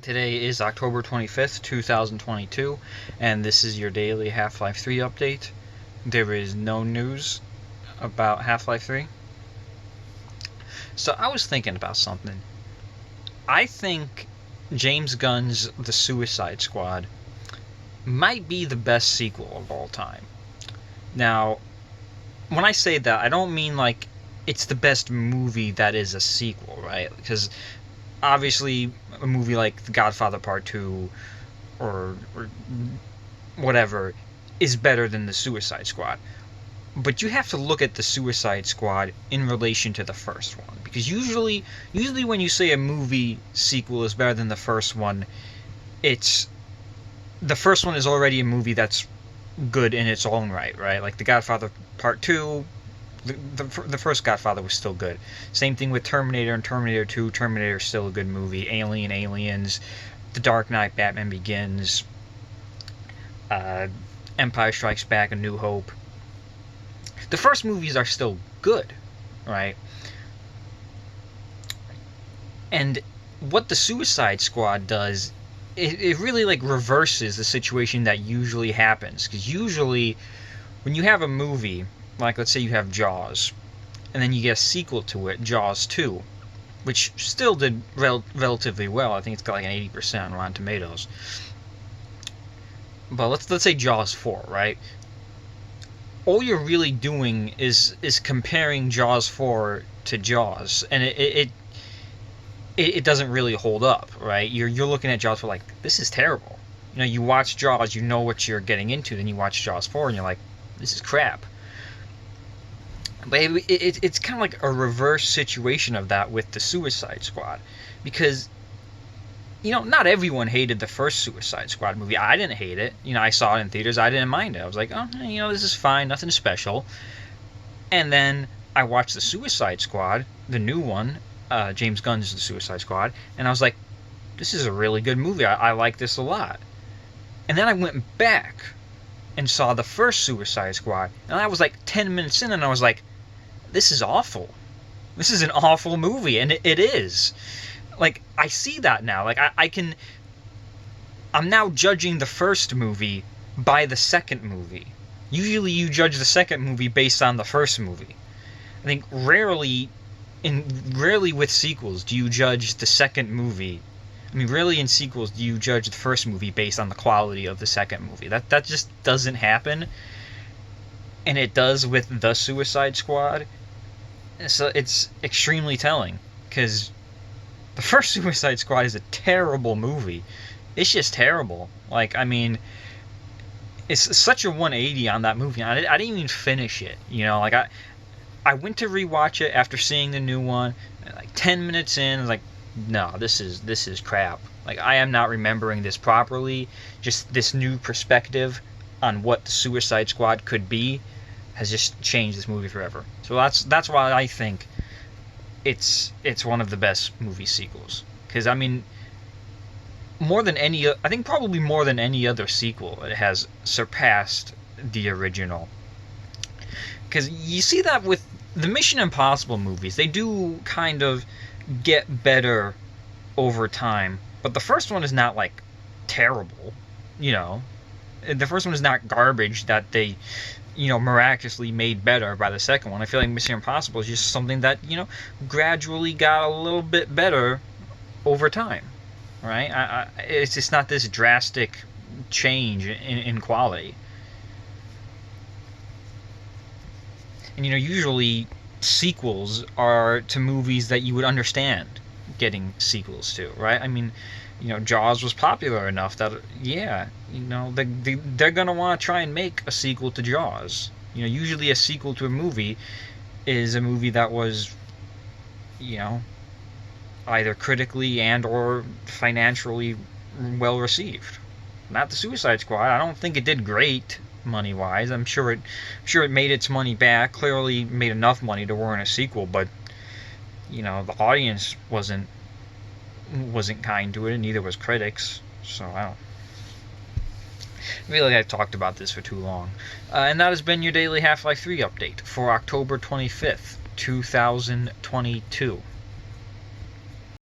Today is October 25th, 2022, and this is your daily Half-Life 3 update. There is no news about Half-Life 3. So I was thinking about something. I think James Gunn's The Suicide Squad might be the best sequel of all time. Now, when I say that, I don't mean like it's the best movie that is a sequel, right? Because obviously a movie like The Godfather Part 2 or whatever is better than The Suicide Squad. But you have to look at The Suicide Squad in relation to the first one. Because usually when you say a movie sequel is better than the first one, it's the first one is already a movie that's good in its own right? Like The Godfather Part 2, the first Godfather was still good. Same thing with Terminator and Terminator 2. Terminator is still a good movie. Alien, Aliens, The Dark Knight, Batman Begins, Empire Strikes Back, A New Hope. The first movies are still good, right? And what the Suicide Squad does, it really like reverses the situation that usually happens. Because usually when you have a movie, like let's say you have Jaws, and then you get a sequel to it, Jaws 2, which still did relatively well. I think it's got like an 80% on Rotten Tomatoes. But let's say Jaws 4, right? All you're really doing is comparing Jaws 4 to Jaws, and it doesn't really hold up, right? You're looking at Jaws 4 like, this is terrible. You know, you watch Jaws, you know what you're getting into, then you watch Jaws 4 and you're like, this is crap. But it's kind of like a reverse situation of that with the Suicide Squad, because not everyone hated the first Suicide Squad movie. I didn't hate it. I saw it in theaters. I didn't mind it. I was like, oh, this is fine, nothing special. And then I watched the Suicide Squad, the new one, James Gunn's The Suicide Squad, and I was like, this is a really good movie. I like this a lot. And then I went back and saw the first Suicide Squad, and I was like 10 minutes in, and I was like, this is awful. This is an awful movie, and it is. Like, I see that now. Like, I'm now judging the first movie by the second movie. Usually you judge the second movie based on the first movie. I think rarely with sequels do you judge the second movie. I mean, rarely in sequels do you judge the first movie based on the quality of the second movie. That just doesn't happen. And it does with The Suicide Squad. So it's extremely telling, because the first Suicide Squad is a terrible movie. It's just terrible. Like, I mean, it's such a 180 on that movie. I didn't even finish it. Like I went to rewatch it after seeing the new one. Like 10 minutes in, I was like, no, this is crap. Like, I am not remembering this properly. Just this new perspective on what the Suicide Squad could be has just changed this movie forever. So that's why I think it's one of the best movie sequels. Because, I mean, I think probably more than any other sequel, it has surpassed the original. Because you see that with the Mission Impossible movies. They do kind of get better over time. But the first one is not, like, terrible. The first one is not garbage that they miraculously made better by the second one. I feel like Mission Impossible is just something that, gradually got a little bit better over time, right? It's just not this drastic change in quality. And, usually sequels are to movies that you would understand getting sequels to, right? I mean, Jaws was popular enough that, yeah, they're going to want to try and make a sequel to Jaws. Usually a sequel to a movie is a movie that was, either critically and or financially well received. Not the Suicide Squad. I don't think it did great money-wise. I'm sure it made its money back. Clearly made enough money to warrant a sequel, but, the audience wasn't kind to it, and neither was critics. So I feel like I've talked about this for too long. And that has been your daily Half-Life 3 update for October 25th, 2022.